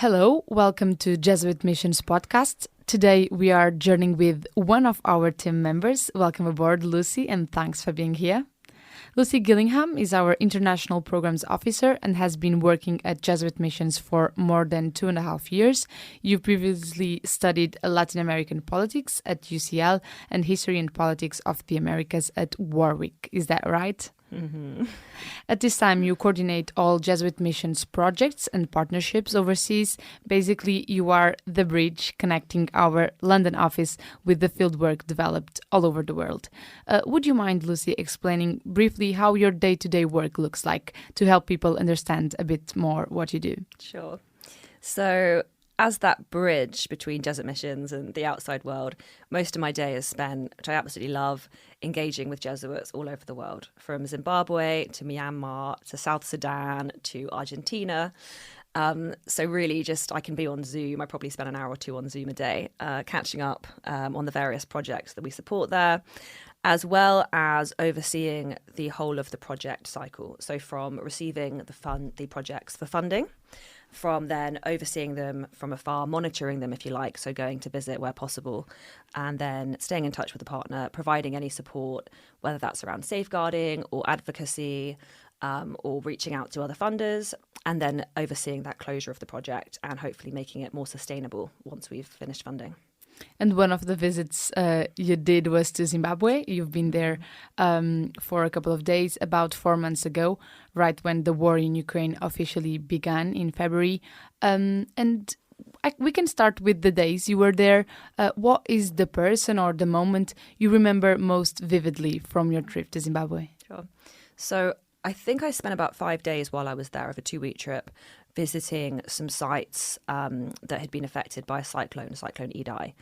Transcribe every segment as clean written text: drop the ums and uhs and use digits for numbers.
Hello, welcome to Jesuit Missions podcast. Today we are journeying with one of our team members. Welcome aboard, Lucy, and thanks for being here. Lucy Gillingham is our International Programs Officer and has been working at Jesuit Missions for more than 2.5 years. You previously studied Latin American politics at UCL and History and Politics of the Americas at Warwick. Is that right? Mm-hmm. At this time, you coordinate all Jesuit Missions projects and partnerships overseas. Basically, you are the bridge connecting our London office with the fieldwork developed all over the world. Would you mind, Lucy, explaining briefly how your day-to-day work looks like to help people understand a bit more what you do? Sure. So, as that bridge between Jesuit Missions and the outside world, most of my day is spent, which I absolutely love, engaging with Jesuits all over the world, from Zimbabwe to Myanmar to South Sudan to Argentina. So really just I can be on Zoom. I probably spend an hour or two on Zoom a day, catching up on the various projects that we support there, as well as overseeing the whole of the project cycle. So from receiving the projects for funding, from then overseeing them from afar, monitoring them, if you like, so going to visit where possible, and then staying in touch with the partner, providing any support, whether that's around safeguarding or advocacy, or reaching out to other funders, and then overseeing that closure of the project and hopefully making it more sustainable once we've finished funding. And one of the visits you did was to Zimbabwe. You've been there for a couple of days, about 4 months ago, right when the war in Ukraine officially began in February. We can start with the days you were there. What is the person or the moment you remember most vividly from your trip to Zimbabwe? Sure. So I think I spent about 5 days while I was there of a 2-week trip, visiting some sites that had been affected by Cyclone Idai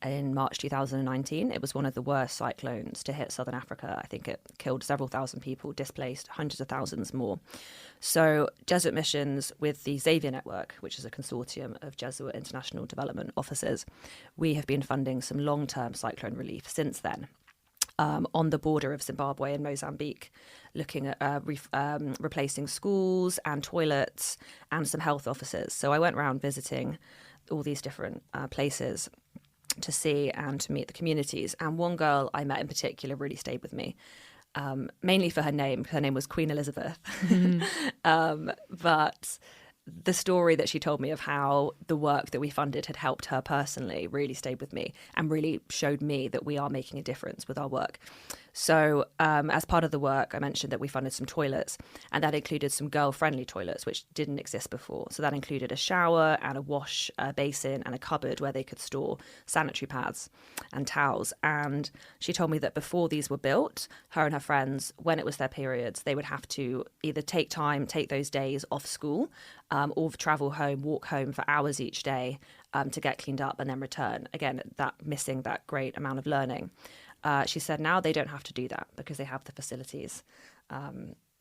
in March 2019. It was one of the worst cyclones to hit southern Africa. I think it killed several thousand people, displaced hundreds of thousands more. So Jesuit Missions with the Xavier Network, which is a consortium of Jesuit international development offices, we have been funding some long-term cyclone relief since then. On the border of Zimbabwe and Mozambique, looking at replacing schools and toilets and some health offices. So I went around visiting all these different places to see and to meet the communities. And one girl I met in particular really stayed with me, mainly for her name. Her name was Queen Elizabeth. Mm-hmm. But the story that she told me of how the work that we funded had helped her personally really stayed with me and really showed me that we are making a difference with our work. So as part of the work, I mentioned that we funded some toilets, and that included some girl-friendly toilets, which didn't exist before. So that included a shower and a wash basin and a cupboard where they could store sanitary pads and towels. And she told me that before these were built, her and her friends, when it was their periods, they would have to either take those days off school, or travel home, walk home for hours each day to get cleaned up and then return. Again, missing that great amount of learning. She said now they don't have to do that because they have the facilities,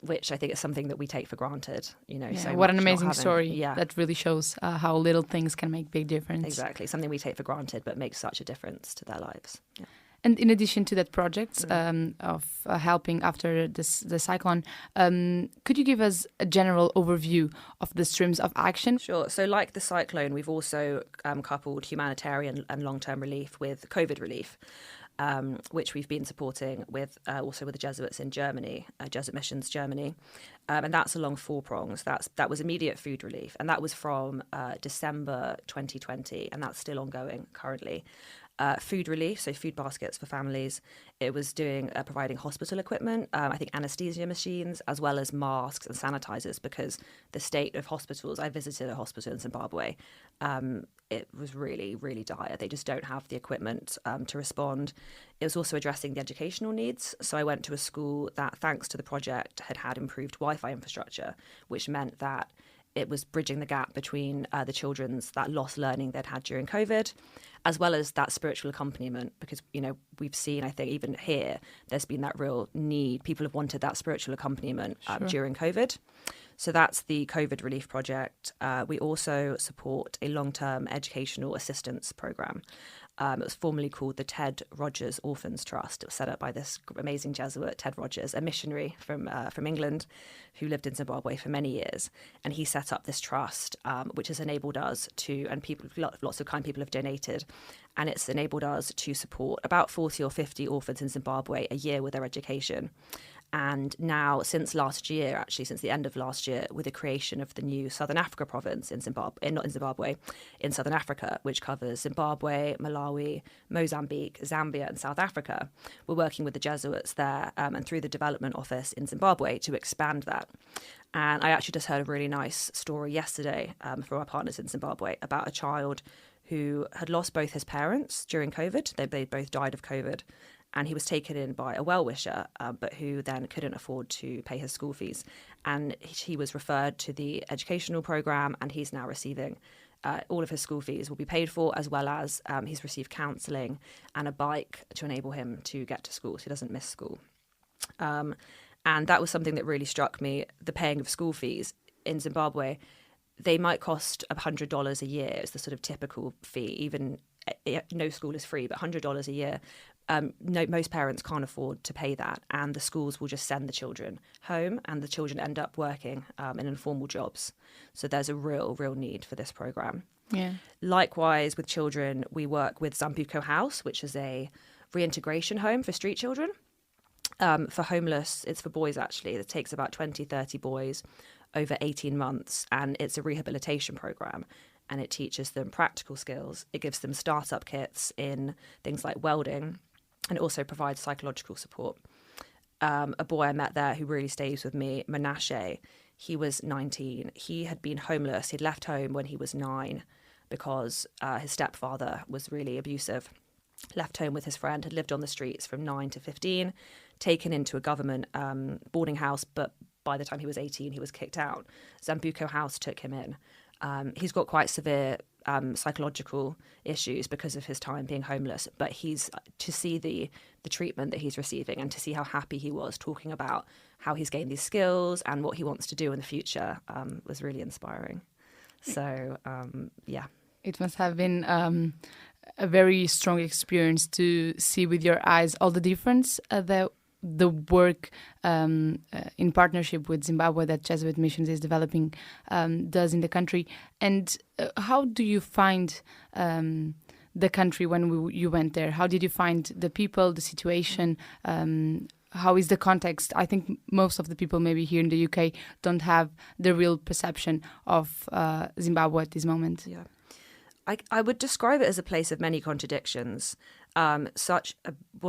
which I think is something that we take for granted. So what an amazing story. Yeah. That really shows how little things can make big difference. Exactly. Something we take for granted but makes such a difference to their lives. Yeah. And in addition to that project of helping after the cyclone, could you give us a general overview of the streams of action? Sure. So like the cyclone, we've also coupled humanitarian and long-term relief with COVID relief, which we've been supporting with also with the Jesuits in Germany, Jesuit Missions Germany. And that's along 4 prongs. That was immediate food relief. And that was from December 2020. And that's still ongoing currently. Food relief, so food baskets for families. It was providing hospital equipment, I think anesthesia machines, as well as masks and sanitizers, because the state of hospitals, I visited a hospital in Zimbabwe, it was really, really dire. They just don't have the equipment to respond. It was also addressing the educational needs. So I went to a school that, thanks to the project, had improved Wi-Fi infrastructure, which meant that it was bridging the gap between the children's that lost learning they'd had during COVID, as well as that spiritual accompaniment, because, we've seen, I think, even here, there's been that real need. People have wanted that spiritual accompaniment during COVID. So that's the COVID relief project. We also support a long-term educational assistance program. It was formerly called the Ted Rogers Orphans Trust. It was set up by this amazing Jesuit, Ted Rogers, a missionary from England who lived in Zimbabwe for many years. And he set up this trust, which has enabled us to, and people, lots of kind people have donated, and it's enabled us to support about 40 or 50 orphans in Zimbabwe a year with their education. And now, since last year, actually, since the end of last year, with the creation of the new Southern Africa province in Zimbabwe, not in Zimbabwe, in Southern Africa, which covers Zimbabwe, Malawi, Mozambique, Zambia, and South Africa, we're working with the Jesuits there and through the development office in Zimbabwe to expand that. And I actually just heard a really nice story yesterday from our partners in Zimbabwe about a child who had lost both his parents during COVID. They both died of COVID. And he was taken in by a well-wisher, but who then couldn't afford to pay his school fees. And he was referred to the educational program, and he's now receiving all of his school fees will be paid for, as well as he's received counselling and a bike to enable him to get to school so he doesn't miss school. And that was something that really struck me, the paying of school fees in Zimbabwe. They might cost $100 a year is the sort of typical fee. Even no school is free, but $100 a year. Most parents can't afford to pay that, and the schools will just send the children home, and the children end up working in informal jobs. So there's a real need for this program. Yeah. Likewise, with children, we work with Zambuco House, which is a reintegration home for street children. For homeless, it's for boys actually. It takes about 20, 30 boys over 18 months, and it's a rehabilitation program. And it teaches them practical skills. It gives them startup kits in things like welding, and it also provides psychological support. A boy I met there who really stays with me, Menashe, he was 19. He had been homeless. He'd left home when he was 9 because his stepfather was really abusive. Left home with his friend, had lived on the streets from 9 to 15, taken into a government boarding house, but by the time he was 18, he was kicked out. Zambuco House took him in. He's got quite severe psychological issues because of his time being homeless, but to see the treatment that he's receiving and to see how happy he was talking about how he's gained these skills and what he wants to do in the future was really inspiring. So, yeah. It must have been a very strong experience to see with your eyes all the difference that the work in partnership with Zimbabwe that Jesuit Missions is developing does in the country. And how do you find the country when you went there? How did you find the people, the situation? How is the context? I think most of the people maybe here in the UK don't have the real perception of Zimbabwe at this moment. Yeah. I would describe it as a place of many contradictions. One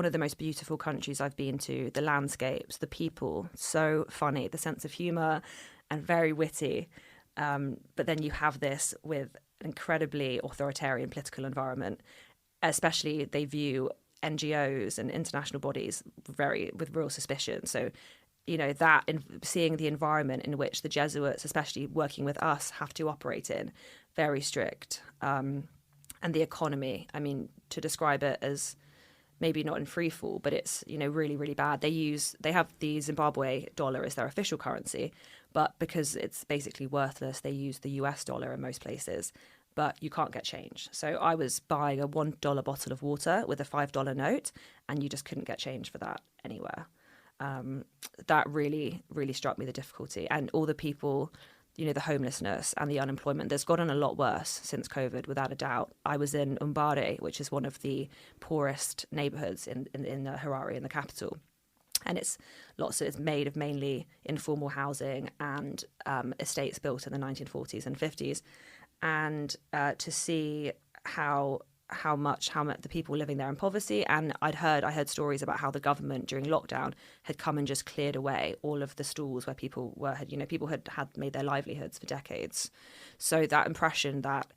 of the most beautiful countries I've been to, the landscapes, the people, so funny, the sense of humour and very witty. But then you have this with an incredibly authoritarian political environment, especially they view NGOs and international bodies with real suspicion. So, seeing the environment in which the Jesuits, especially working with us, have to operate in, very strict. And the economy, I mean, to describe it as maybe not in free fall, but it's, really, really bad. They have the Zimbabwe dollar as their official currency, but because it's basically worthless, they use the US dollar in most places, but you can't get change. So I was buying a $1 bottle of water with a $5 note, and you just couldn't get change for that anywhere. That really, really struck me, the difficulty. And all the people, the homelessness and the unemployment, that's gotten a lot worse since COVID, without a doubt. I was in Umbare, which is one of the poorest neighborhoods in Harare, in the capital. And it's made of mainly informal housing and estates built in the 1940s and 50s. And to see how much the people living there in poverty. And I heard stories about how the government during lockdown had come and just cleared away all of the stalls where people had made their livelihoods for decades. So that impression that,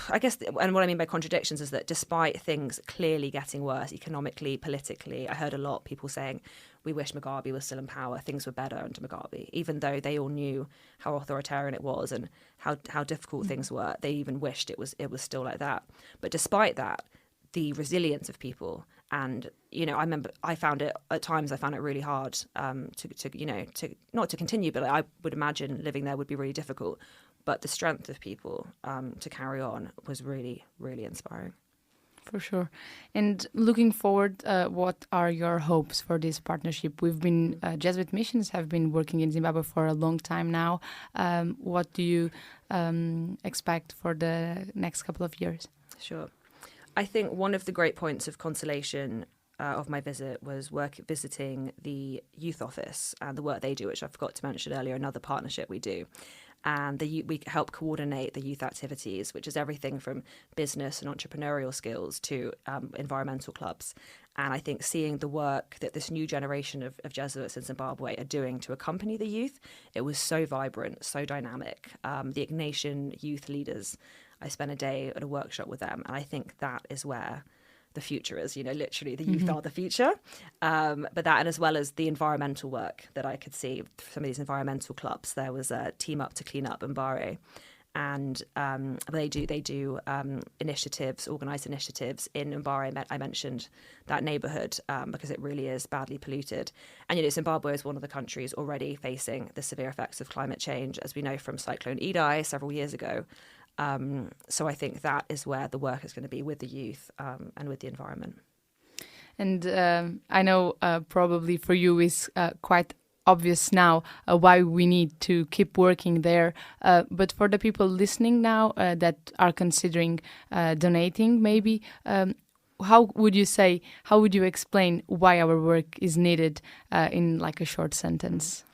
I guess, and what I mean by contradictions is that despite things clearly getting worse economically, politically, I heard a lot of people saying, we wish Mugabe was still in power, things were better under Mugabe, even though they all knew how authoritarian it was and how difficult things were. They even wished it was still like that. But despite that, the resilience of people, and I remember I found it really hard to not to continue, but I would imagine living there would be really difficult. But the strength of people to carry on was really, really inspiring. For sure. And looking forward, what are your hopes for this partnership? Jesuit missions have been working in Zimbabwe for a long time now. What do you expect for the next couple of years? Sure. I think one of the great points of consolation of my visit was visiting the youth office and the work they do, which I forgot to mention earlier, another partnership we do. And we help coordinate the youth activities, which is everything from business and entrepreneurial skills to environmental clubs. And I think seeing the work that this new generation of Jesuits in Zimbabwe are doing to accompany the youth, it was so vibrant, so dynamic. The Ignatian youth leaders, I spent a day at a workshop with them, and I think that is where the future is, literally the youth are the future. But that, and as well as the environmental work that I could see, some of these environmental clubs, there was a Team Up to Clean Up Mbare. And they do initiatives, organised initiatives in Mbare. I mentioned that neighbourhood because it really is badly polluted. And, Zimbabwe is one of the countries already facing the severe effects of climate change, as we know from Cyclone Idai several years ago. So I think that is where the work is going to be with the youth and with the environment. And I know probably for you is quite obvious now why we need to keep working there. But for the people listening now that are considering donating, maybe, how would you explain why our work is needed in like a short sentence?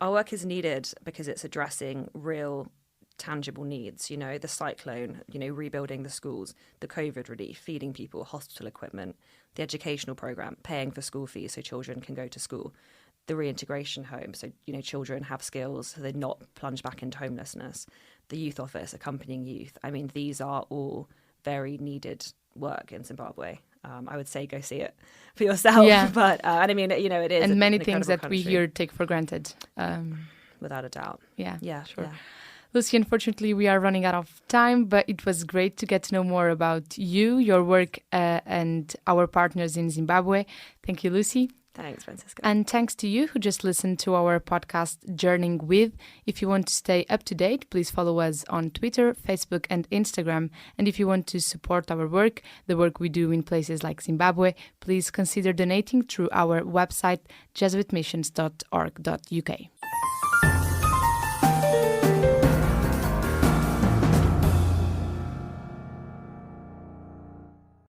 Our work is needed because it's addressing real tangible needs, the cyclone, rebuilding the schools, the COVID relief, feeding people, hospital equipment, the educational program, paying for school fees so children can go to school, the reintegration home so, children have skills so they're not plunged back into homelessness, the youth office accompanying youth. I mean, these are all very needed work in Zimbabwe. I would say go see it for yourself. Yeah. But, and I mean, it is and many things that country. we here take for granted. Without a doubt. Yeah, sure. Yeah. Lucy, unfortunately, we are running out of time, but it was great to get to know more about you, your work, and our partners in Zimbabwe. Thank you, Lucy. Thanks, Francisca. And thanks to you who just listened to our podcast, Journeying With. If you want to stay up to date, please follow us on Twitter, Facebook, and Instagram. And if you want to support our work, the work we do in places like Zimbabwe, please consider donating through our website, jesuitmissions.org.uk.